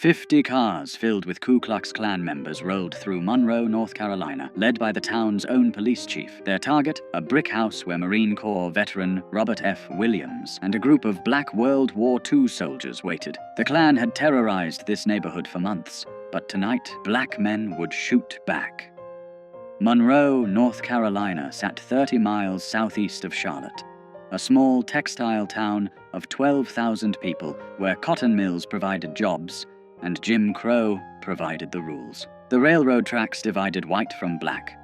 50 cars filled with Ku Klux Klan members rolled through Monroe, North Carolina, led by the town's own police chief. Their target, a brick house where Marine Corps veteran Robert F. Williams and a group of black World War II soldiers waited. The Klan had terrorized this neighborhood for months, but tonight, black men would shoot back. Monroe, North Carolina sat 30 miles southeast of Charlotte, a small textile town of 12,000 people where cotton mills provided jobs and Jim Crow provided the rules. The railroad tracks divided white from black,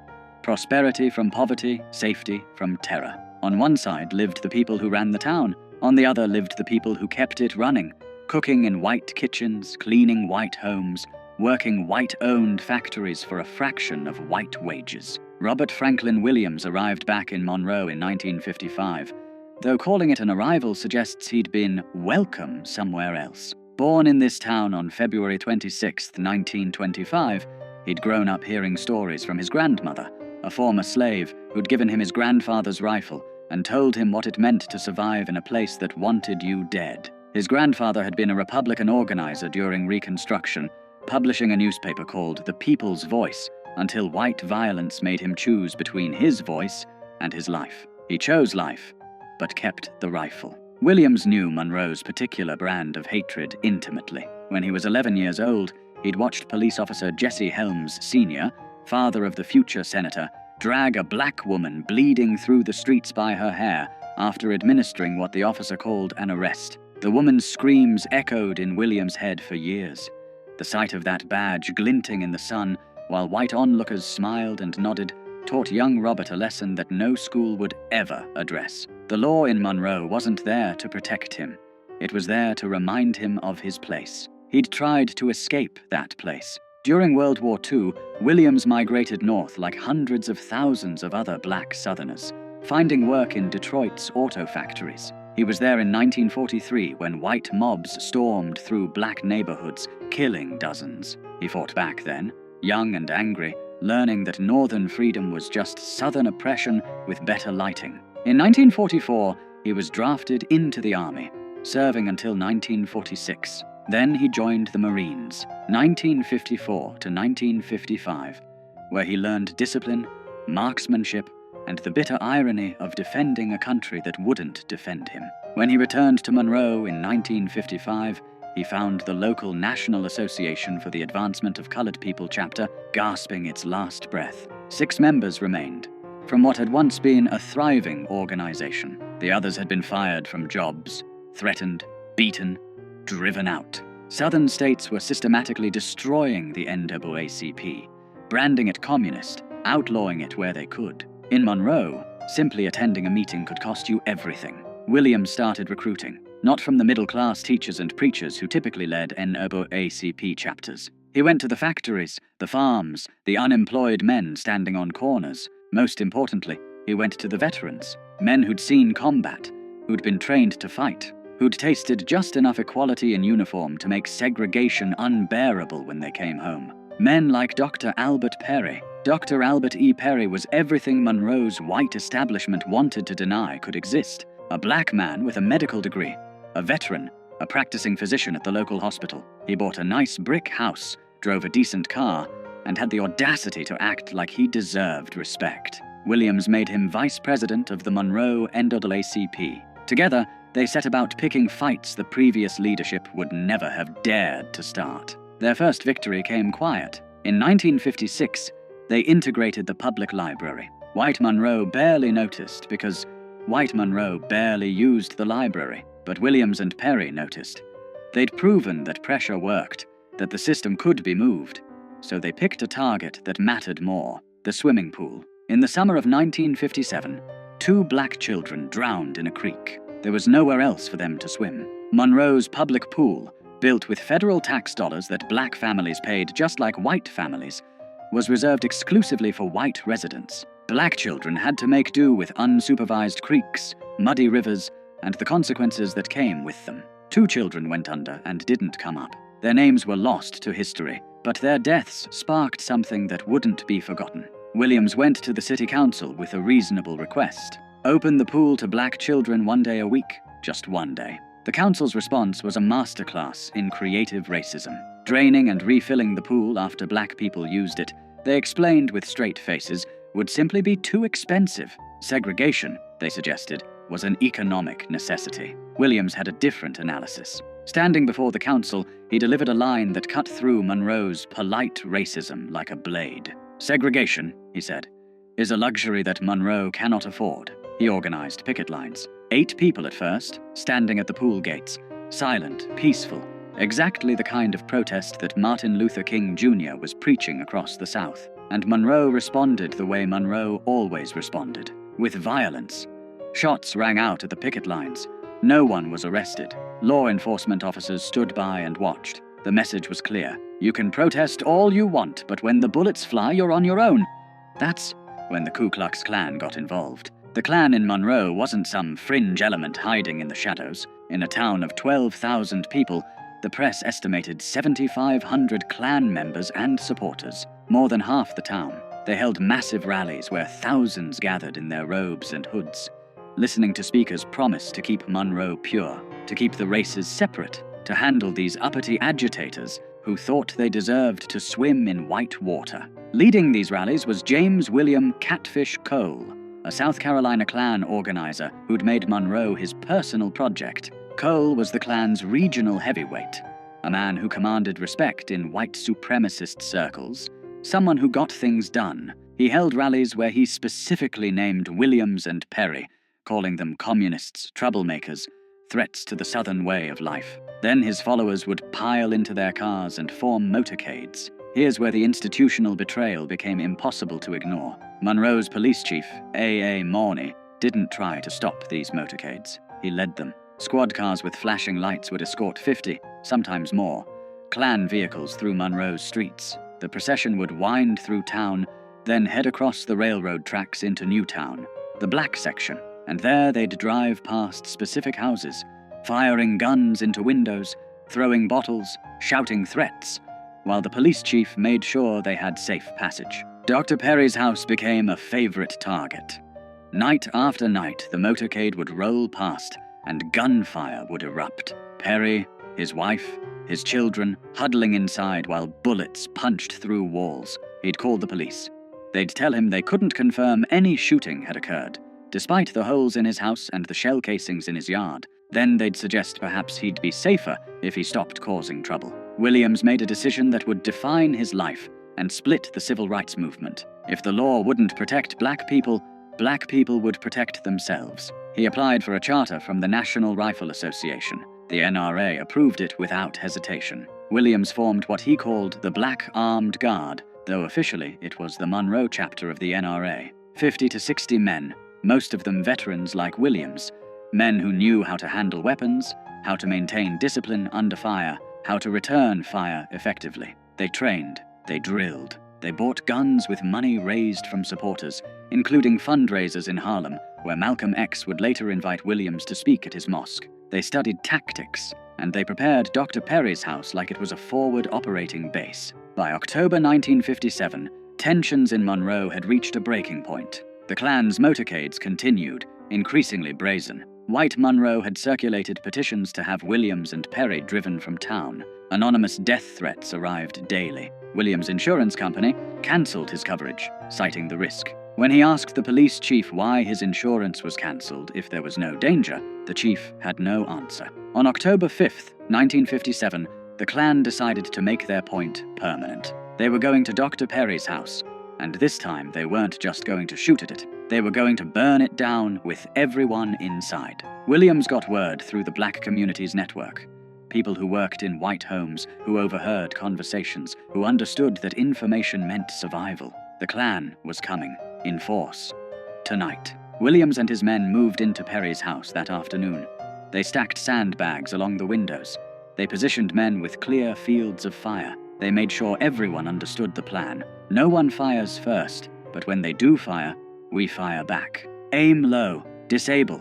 prosperity from poverty, safety from terror. On one side lived the people who ran the town, on the other lived the people who kept it running, cooking in white kitchens, cleaning white homes, working white-owned factories for a fraction of white wages. Robert Franklin Williams arrived back in Monroe in 1955, though calling it an arrival suggests he'd been welcome somewhere else. Born in this town on February 26, 1925, he'd grown up hearing stories from his grandmother, a former slave who'd given him his grandfather's rifle and told him what it meant to survive in a place that wanted you dead. His grandfather had been a Republican organizer during Reconstruction, publishing a newspaper called The People's Voice, until white violence made him choose between his voice and his life. He chose life, but kept the rifle. Williams knew Monroe's particular brand of hatred intimately. When he was 11 years old, he'd watched police officer Jesse Helms Sr., father of the future senator, drag a black woman bleeding through the streets by her hair after administering what the officer called an arrest. The woman's screams echoed in Williams' head for years. The sight of that badge glinting in the sun, while white onlookers smiled and nodded, taught young Robert a lesson that no school would ever address. The law in Monroe wasn't there to protect him. It was there to remind him of his place. He'd tried to escape that place. During World War II, Williams migrated north like hundreds of thousands of other black Southerners, finding work in Detroit's auto factories. He was there in 1943 when white mobs stormed through black neighborhoods, killing dozens. He fought back then, young and angry, learning that Northern freedom was just Southern oppression with better lighting. In 1944, he was drafted into the Army, serving until 1946. Then he joined the Marines, 1954 to 1955, where he learned discipline, marksmanship, and the bitter irony of defending a country that wouldn't defend him. When he returned to Monroe in 1955, he found the local National Association for the Advancement of Colored People chapter gasping its last breath. 6 members remained from what had once been a thriving organization. The others had been fired from jobs, threatened, beaten, driven out. Southern states were systematically destroying the NAACP, branding it communist, outlawing it where they could. In Monroe, simply attending a meeting could cost you everything. Williams started recruiting, not from the middle-class teachers and preachers who typically led NAACP chapters. He went to the factories, the farms, the unemployed men standing on corners. Most importantly, he went to the veterans, men who'd seen combat, who'd been trained to fight, who'd tasted just enough equality in uniform to make segregation unbearable when they came home. Men like Dr. Albert Perry. Dr. Albert E. Perry was everything Monroe's white establishment wanted to deny could exist. A black man with a medical degree, a veteran, a practicing physician at the local hospital. He bought a nice brick house, drove a decent car, and had the audacity to act like he deserved respect. Williams made him vice president of the Monroe NAACP. Together, they set about picking fights the previous leadership would never have dared to start. Their first victory came quiet. In 1956, they integrated the public library. White Monroe barely noticed because white Monroe barely used the library, but Williams and Perry noticed. They'd proven that pressure worked, that the system could be moved, so they picked a target that mattered more: the swimming pool. In the summer of 1957, 2 black children drowned in a creek. There was nowhere else for them to swim. Monroe's public pool, built with federal tax dollars that black families paid just like white families, was reserved exclusively for white residents. Black children had to make do with unsupervised creeks, muddy rivers, and the consequences that came with them. 2 children went under and didn't come up. Their names were lost to history, but their deaths sparked something that wouldn't be forgotten. Williams went to the city council with a reasonable request: open the pool to black children 1 day a week, just 1 day. The council's response was a masterclass in creative racism. draining and refilling the pool after black people used it. They explained with straight faces would simply be too expensive. Segregation, they suggested, was an economic necessity. Williams had a different analysis. Standing before the council, he delivered a line that cut through Monroe's polite racism like a blade. Segregation, he said, is a luxury that Monroe cannot afford. He organized picket lines. 8 people at first, standing at the pool gates, silent, peaceful, exactly the kind of protest that Martin Luther King Jr. was preaching across the South. And Monroe responded the way Monroe always responded, with violence. Shots rang out at the picket lines. No one was arrested. Law enforcement officers stood by and watched. The message was clear. You can protest all you want, but when the bullets fly, you're on your own. That's when the Ku Klux Klan got involved. The Klan in Monroe wasn't some fringe element hiding in the shadows. In a town of 12,000 people, the press estimated 7,500 Klan members and supporters, more than half the town. They held massive rallies where thousands gathered in their robes and hoods, listening to speakers promise to keep Monroe pure, to keep the races separate, to handle these uppity agitators who thought they deserved to swim in white water. Leading these rallies was James William Catfish Cole, a South Carolina Klan organizer who'd made Monroe his personal project. Cole was the Klan's regional heavyweight, a man who commanded respect in white supremacist circles, someone who got things done. He held rallies where he specifically named Williams and Perry, calling them communists, troublemakers, threats to the Southern way of life. Then his followers would pile into their cars and form motorcades. Here's where the institutional betrayal became impossible to ignore. Monroe's police chief, A.A. Morney, didn't try to stop these motorcades. He led them. Squad cars with flashing lights would escort 50, sometimes more, Klan vehicles through Monroe's streets. The procession would wind through town, then head across the railroad tracks into Newtown, the black section, and there they'd drive past specific houses, firing guns into windows, throwing bottles, shouting threats, while the police chief made sure they had safe passage. Dr. Perry's house became a favorite target. Night after night, the motorcade would roll past, and gunfire would erupt. Perry, his wife, his children, huddling inside while bullets punched through walls. He'd call the police. They'd tell him they couldn't confirm any shooting had occurred, despite the holes in his house and the shell casings in his yard. Then they'd suggest perhaps he'd be safer if he stopped causing trouble. Williams made a decision that would define his life and split the civil rights movement. If the law wouldn't protect black people would protect themselves. He applied for a charter from the National Rifle Association. The NRA approved it without hesitation. Williams formed what he called the Black Armed Guard, though officially it was the Monroe chapter of the NRA. 50 to 60 men, most of them veterans like Williams, men who knew how to handle weapons, how to maintain discipline under fire, how to return fire effectively. They trained, they drilled, they bought guns with money raised from supporters, including fundraisers in Harlem, where Malcolm X would later invite Williams to speak at his mosque. They studied tactics, and they prepared Dr. Perry's house like it was a forward operating base. By October 1957, tensions in Monroe had reached a breaking point. The Klan's motorcades continued, increasingly brazen. White Monroe had circulated petitions to have Williams and Perry driven from town. Anonymous death threats arrived daily. Williams' insurance company cancelled his coverage, citing the risk. When he asked the police chief why his insurance was cancelled if there was no danger, the chief had no answer. On October 5, 1957, the Klan decided to make their point permanent. They were going to Dr. Perry's house, and this time they weren't just going to shoot at it. They were going to burn it down with everyone inside. Williams got word through the black community's network. People who worked in white homes, who overheard conversations, who understood that information meant survival. The Klan was coming, in force. Tonight. Williams and his men moved into Perry's house that afternoon. They stacked sandbags along the windows. They positioned men with clear fields of fire. They made sure everyone understood the plan. No one fires first, but when they do fire, we fire back. Aim low. Disable.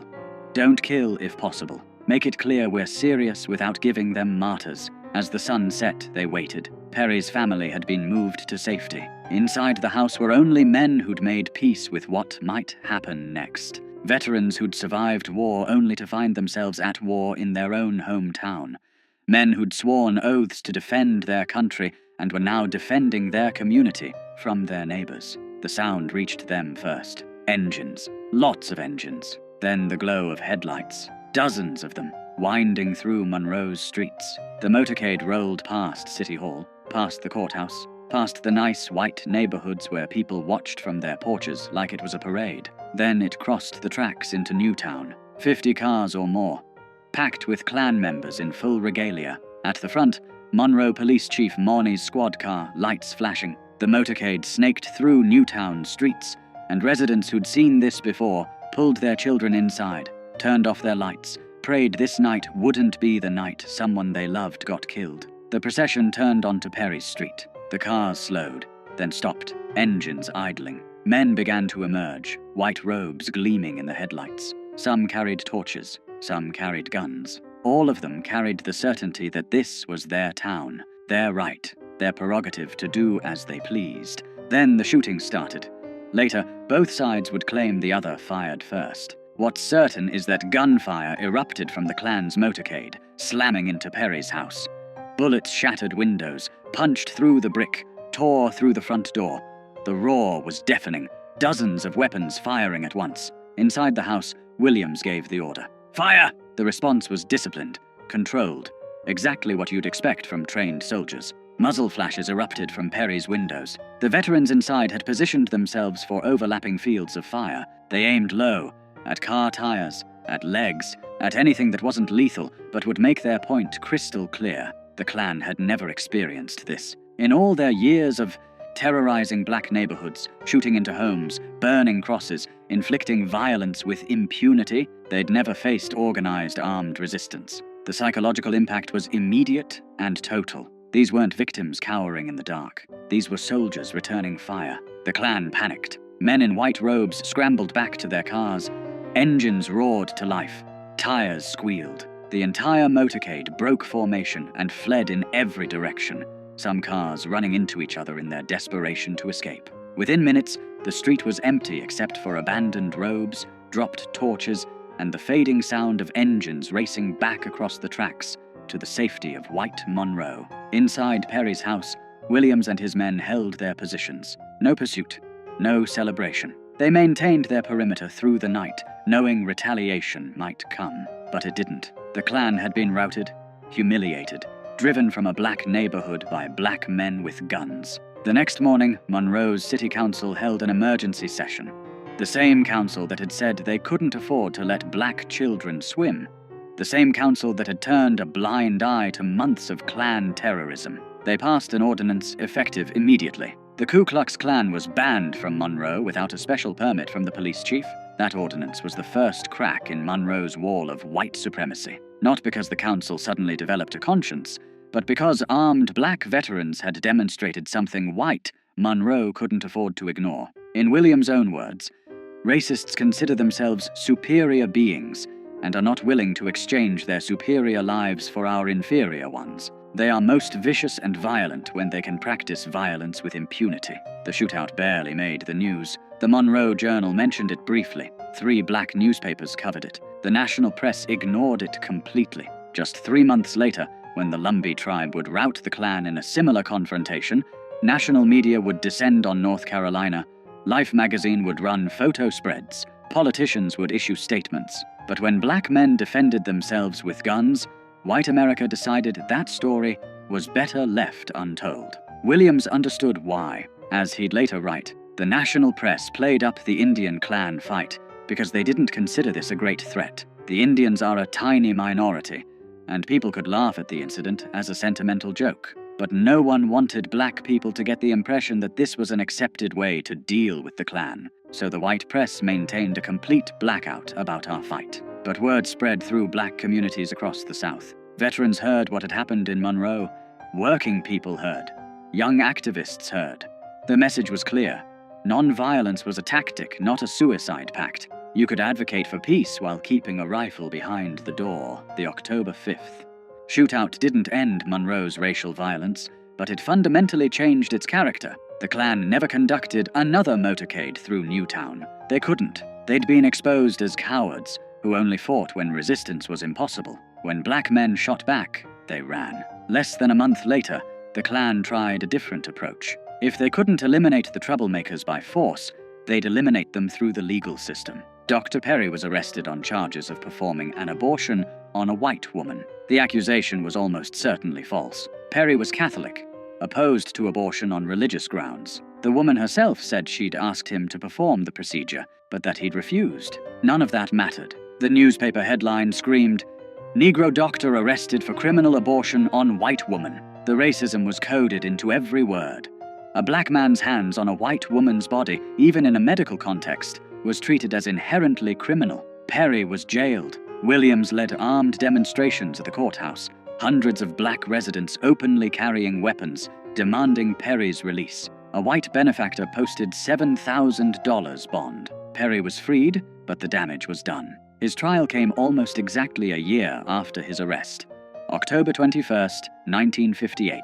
Don't kill if possible. Make it clear we're serious without giving them martyrs. As the sun set, they waited. Perry's family had been moved to safety. Inside the house were only men who'd made peace with what might happen next. Veterans who'd survived war only to find themselves at war in their own hometown. Men who'd sworn oaths to defend their country and were now defending their community from their neighbors. The sound reached them first. Engines. Lots of engines. Then the glow of headlights. Dozens of them, winding through Monroe's streets. The motorcade rolled past City Hall, past the courthouse, past the nice white neighborhoods where people watched from their porches like it was a parade. Then it crossed the tracks into Newtown. 50 cars or more, packed with Klan members in full regalia. At the front, Monroe Police Chief Morney's squad car, lights flashing. The motorcade snaked through Newtown streets, and residents who'd seen this before pulled their children inside, turned off their lights, prayed this night wouldn't be the night someone they loved got killed. The procession turned onto Perry Street. The cars slowed, then stopped, engines idling. Men began to emerge, white robes gleaming in the headlights. Some carried torches, some carried guns. All of them carried the certainty that this was their town, their right, their prerogative to do as they pleased. Then the shooting started. Later, both sides would claim the other fired first. What's certain is that gunfire erupted from the Klan's motorcade, slamming into Perry's house. Bullets shattered windows, punched through the brick, tore through the front door. The roar was deafening, dozens of weapons firing at once. Inside the house, Williams gave the order. Fire! The response was disciplined, controlled, exactly what you'd expect from trained soldiers. Muzzle flashes erupted from Perry's windows. The veterans inside had positioned themselves for overlapping fields of fire. They aimed low, at car tires, at legs, at anything that wasn't lethal but would make their point crystal clear. The Klan had never experienced this. In all their years of terrorizing black neighborhoods, shooting into homes, burning crosses, inflicting violence with impunity, they'd never faced organized armed resistance. The psychological impact was immediate and total. These weren't victims cowering in the dark. These were soldiers returning fire. The Klan panicked. Men in white robes scrambled back to their cars. Engines roared to life. Tires squealed. The entire motorcade broke formation and fled in every direction, some cars running into each other in their desperation to escape. Within minutes, the street was empty except for abandoned robes, dropped torches, and the fading sound of engines racing back across the tracks to the safety of white Monroe. Inside Perry's house, Williams and his men held their positions. No pursuit, no celebration. They maintained their perimeter through the night, knowing retaliation might come. But it didn't. The Klan had been routed, humiliated, driven from a black neighborhood by black men with guns. The next morning, Monroe's city council held an emergency session. The same council that had said they couldn't afford to let black children swim. The same council that had turned a blind eye to months of Klan terrorism. They passed an ordinance effective immediately. The Ku Klux Klan was banned from Monroe without a special permit from the police chief. That ordinance was the first crack in Monroe's wall of white supremacy. Not because the council suddenly developed a conscience, but because armed black veterans had demonstrated something white Monroe couldn't afford to ignore. In Williams' own words, racists consider themselves superior beings and are not willing to exchange their superior lives for our inferior ones. They are most vicious and violent when they can practice violence with impunity. The shootout barely made the news. The Monroe Journal mentioned it briefly. 3 black newspapers covered it. The national press ignored it completely. Just 3 months later, when the Lumbee tribe would rout the Klan in a similar confrontation, national media would descend on North Carolina, Life magazine would run photo spreads, politicians would issue statements. But when black men defended themselves with guns, white America decided that story was better left untold. Williams understood why. As he'd later write, the national press played up the Indian Klan fight because they didn't consider this a great threat. The Indians are a tiny minority, and people could laugh at the incident as a sentimental joke. But no one wanted black people to get the impression that this was an accepted way to deal with the Klan, so the white press maintained a complete blackout about our fight. But word spread through black communities across the South. Veterans heard what had happened in Monroe. Working people heard. Young activists heard. The message was clear. Nonviolence was a tactic, not a suicide pact. You could advocate for peace while keeping a rifle behind the door. The October 5th. Shootout didn't end Monroe's racial violence, but it fundamentally changed its character. The Klan never conducted another motorcade through Newtown. They couldn't. They'd been exposed as cowards, who only fought when resistance was impossible. When black men shot back, they ran. Less than a month later, the Klan tried a different approach. If they couldn't eliminate the troublemakers by force, they'd eliminate them through the legal system. Dr. Perry was arrested on charges of performing an abortion on a white woman. The accusation was almost certainly false. Perry was Catholic, opposed to abortion on religious grounds. The woman herself said she'd asked him to perform the procedure, but that he'd refused. None of that mattered. The newspaper headline screamed, "Negro doctor arrested for criminal abortion on white woman." The racism was coded into every word. A black man's hands on a white woman's body, even in a medical context, was treated as inherently criminal. Perry was jailed. Williams led armed demonstrations at the courthouse, hundreds of black residents openly carrying weapons, demanding Perry's release. A white benefactor posted $7,000 bond. Perry was freed, but the damage was done. His trial came almost exactly a year after his arrest, October 21st, 1958.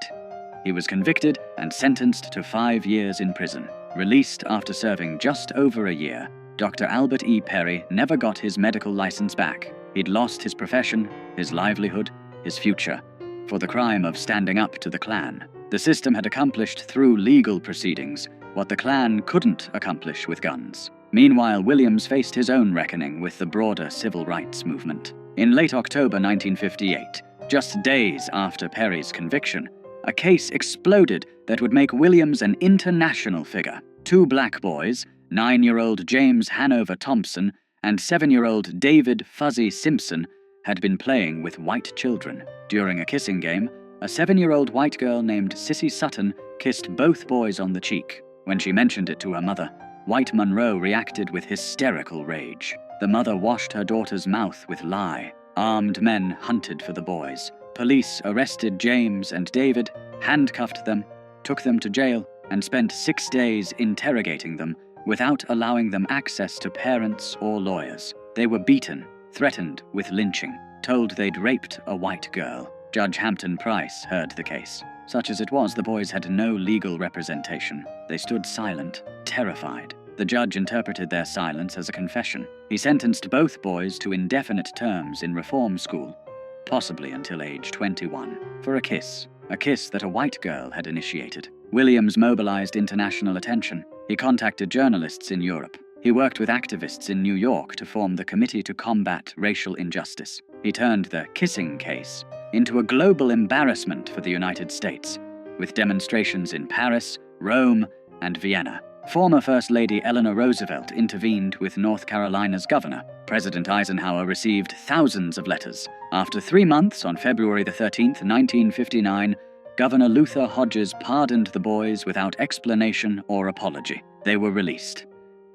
He was convicted and sentenced to 5 years in prison. Released after serving just over a year, Dr. Albert E. Perry never got his medical license back. He'd lost his profession, his livelihood, his future, for the crime of standing up to the Klan. The system had accomplished through legal proceedings what the Klan couldn't accomplish with guns. Meanwhile, Williams faced his own reckoning with the broader civil rights movement. In late October 1958, just days after Perry's conviction, a case exploded that would make Williams an international figure. 2 black boys, 9-year-old James Hanover Thompson and 7-year-old David Fuzzy Simpson, had been playing with white children. During a kissing game, a 7-year-old white girl named Sissy Sutton kissed both boys on the cheek. When she mentioned it to her mother, white Monroe reacted with hysterical rage. The mother washed her daughter's mouth with lye. Armed men hunted for the boys. Police arrested James and David, handcuffed them, took them to jail, and spent 6 days interrogating them without allowing them access to parents or lawyers. They were beaten, threatened with lynching, told they'd raped a white girl. Judge Hampton Price heard the case. Such as it was, the boys had no legal representation. They stood silent, terrified. The judge interpreted their silence as a confession. He sentenced both boys to indefinite terms in reform school, possibly until age 21, for a kiss that a white girl had initiated. Williams mobilized international attention. He contacted journalists in Europe. He worked with activists in New York to form the Committee to Combat Racial Injustice. He turned the kissing case into a global embarrassment for the United States, with demonstrations in Paris, Rome, and Vienna. Former First Lady Eleanor Roosevelt intervened with North Carolina's governor. President Eisenhower received thousands of letters. After 3 months, on February 13, 1959, Governor Luther Hodges pardoned the boys without explanation or apology. They were released.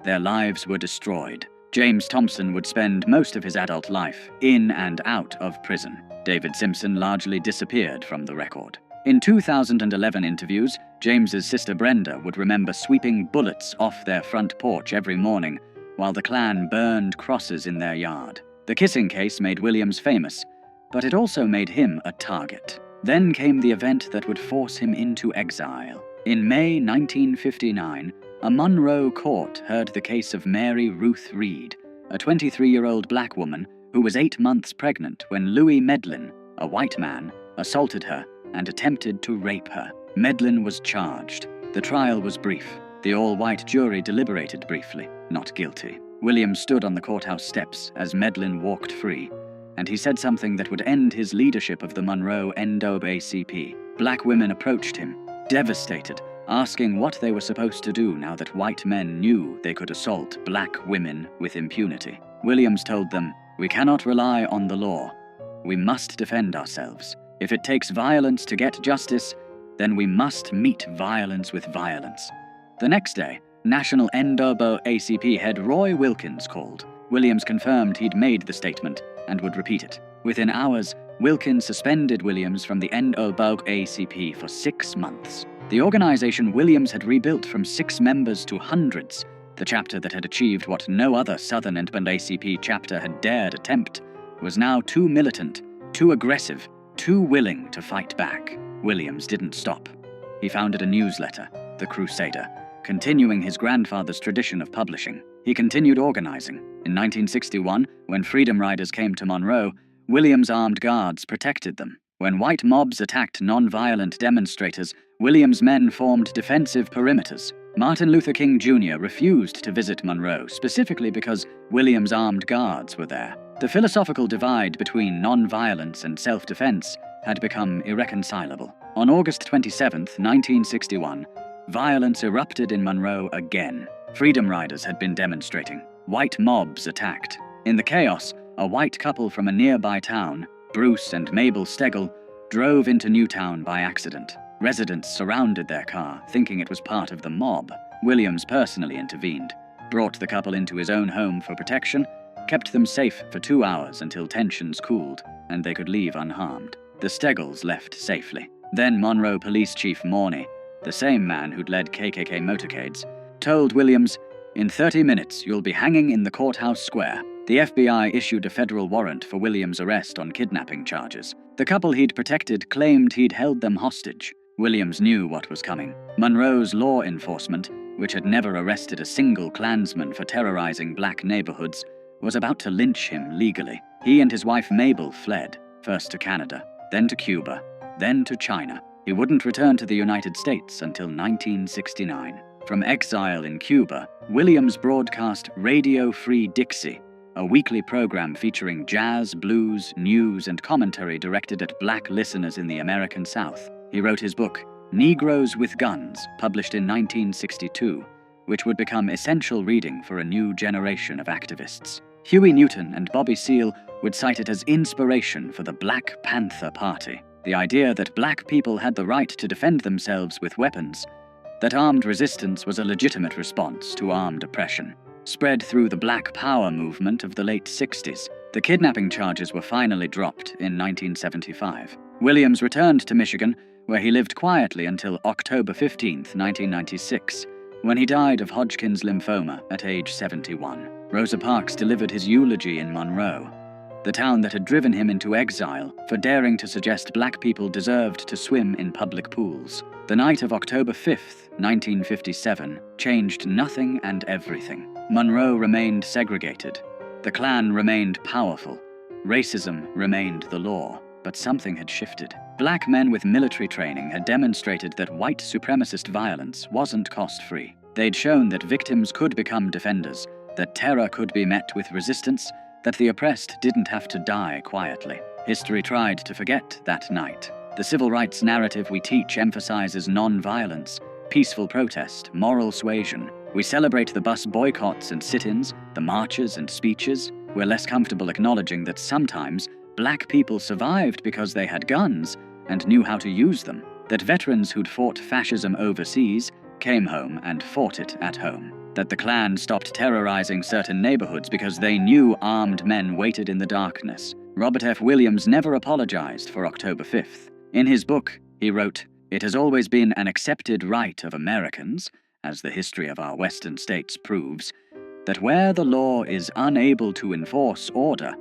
Their lives were destroyed. James Thompson would spend most of his adult life in and out of prison. David Simpson largely disappeared from the record. In 2011 interviews, James's sister Brenda would remember sweeping bullets off their front porch every morning while the Klan burned crosses in their yard. The kissing case made Williams famous, but it also made him a target. Then came the event that would force him into exile. In May 1959, a Monroe court heard the case of Mary Ruth Reed, a 23-year-old black woman who was 8 months pregnant when Louis Medlin, a white man, assaulted her and attempted to rape her. Medlin was charged. The trial was brief. The all-white jury deliberated briefly, not guilty. Williams stood on the courthouse steps as Medlin walked free, and he said something that would end his leadership of the Monroe NAACP. Black women approached him, devastated, asking what they were supposed to do now that white men knew they could assault black women with impunity. Williams told them, "We cannot rely on the law. We must defend ourselves. If it takes violence to get justice, then we must meet violence with violence." The next day, National NAACP head Roy Wilkins called. Williams confirmed he'd made the statement and would repeat it. Within hours, Wilkins suspended Williams from the NAACP for 6 months. The organization Williams had rebuilt from 6 members to hundreds, the chapter that had achieved what no other Southern NAACP chapter had dared attempt, was now too militant, too aggressive, too willing to fight back. Williams didn't stop. He founded a newsletter, The Crusader, continuing his grandfather's tradition of publishing. He continued organizing. In 1961, when Freedom Riders came to Monroe, Williams' armed guards protected them. When white mobs attacked nonviolent demonstrators, Williams' men formed defensive perimeters. Martin Luther King Jr. refused to visit Monroe, specifically because Williams' armed guards were there. The philosophical divide between nonviolence and self-defense had become irreconcilable. On August 27, 1961, violence erupted in Monroe again. Freedom Riders had been demonstrating. White mobs attacked. In the chaos, a white couple from a nearby town, Bruce and Mabel Stegall, drove into Newtown by accident. Residents surrounded their car, thinking it was part of the mob. Williams personally intervened, brought the couple into his own home for protection, kept them safe for 2 hours until tensions cooled, and they could leave unharmed. The Steggalls left safely. Then Monroe Police Chief Morney, the same man who'd led KKK motorcades, told Williams, "In 30 minutes, you'll be hanging in the courthouse square." The FBI issued a federal warrant for Williams' arrest on kidnapping charges. The couple he'd protected claimed he'd held them hostage. Williams knew what was coming. Monroe's law enforcement, which had never arrested a single Klansman for terrorizing black neighborhoods, was about to lynch him legally. He and his wife Mabel fled, first to Canada, then to Cuba, then to China. He wouldn't return to the United States until 1969. From exile in Cuba, Williams broadcast Radio Free Dixie, a weekly program featuring jazz, blues, news, and commentary directed at black listeners in the American South. He wrote his book, Negroes with Guns, published in 1962, which would become essential reading for a new generation of activists. Huey Newton and Bobby Seale would cite it as inspiration for the Black Panther Party, the idea that black people had the right to defend themselves with weapons, that armed resistance was a legitimate response to armed oppression. Spread through the Black Power movement of the late 60s, the kidnapping charges were finally dropped in 1975. Williams returned to Michigan, where he lived quietly until October 15, 1996, when he died of Hodgkin's lymphoma at age 71. Rosa Parks delivered his eulogy in Monroe, the town that had driven him into exile for daring to suggest black people deserved to swim in public pools. The night of October 5, 1957, changed nothing and everything. Monroe remained segregated. The Klan remained powerful. Racism remained the law. But something had shifted. Black men with military training had demonstrated that white supremacist violence wasn't cost-free. They'd shown that victims could become defenders, that terror could be met with resistance, that the oppressed didn't have to die quietly. History tried to forget that night. The civil rights narrative we teach emphasizes non-violence, peaceful protest, moral suasion. We celebrate the bus boycotts and sit-ins, the marches and speeches. We're less comfortable acknowledging that sometimes black people survived because they had guns and knew how to use them, that veterans who'd fought fascism overseas came home and fought it at home, that the Klan stopped terrorizing certain neighborhoods because they knew armed men waited in the darkness. Robert F. Williams never apologized for October 5th. In his book, he wrote, "It has always been an accepted right of Americans, as the history of our western states proves, that where the law is unable to enforce order,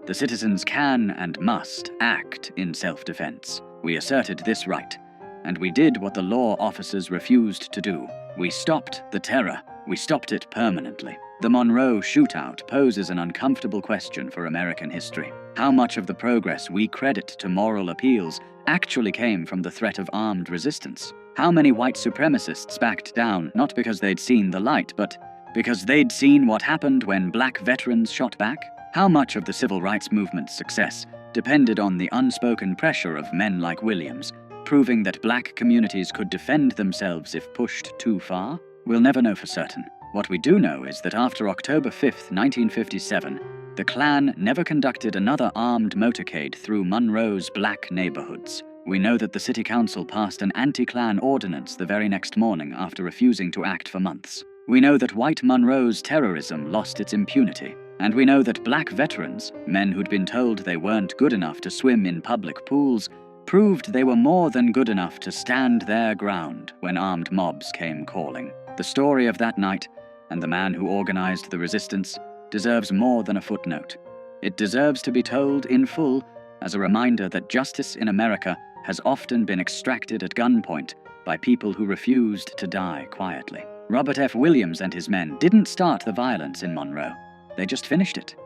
the citizens can and must act in self-defense. We asserted this right, and we did what the law officers refused to do. We stopped the terror. We stopped it permanently." The Monroe shootout poses an uncomfortable question for American history. How much of the progress we credit to moral appeals actually came from the threat of armed resistance? How many white supremacists backed down not because they'd seen the light, but because they'd seen what happened when black veterans shot back? How much of the civil rights movement's success depended on the unspoken pressure of men like Williams, proving that black communities could defend themselves if pushed too far? We'll never know for certain. What we do know is that after October 5, 1957, the Klan never conducted another armed motorcade through Monroe's black neighborhoods. We know that the city council passed an anti-Klan ordinance the very next morning after refusing to act for months. We know that white Monroe's terrorism lost its impunity. And we know that black veterans, men who'd been told they weren't good enough to swim in public pools, proved they were more than good enough to stand their ground when armed mobs came calling. The story of that night, and the man who organized the resistance, deserves more than a footnote. It deserves to be told in full as a reminder that justice in America has often been extracted at gunpoint by people who refused to die quietly. Robert F. Williams and his men didn't start the violence in Monroe. They just finished it.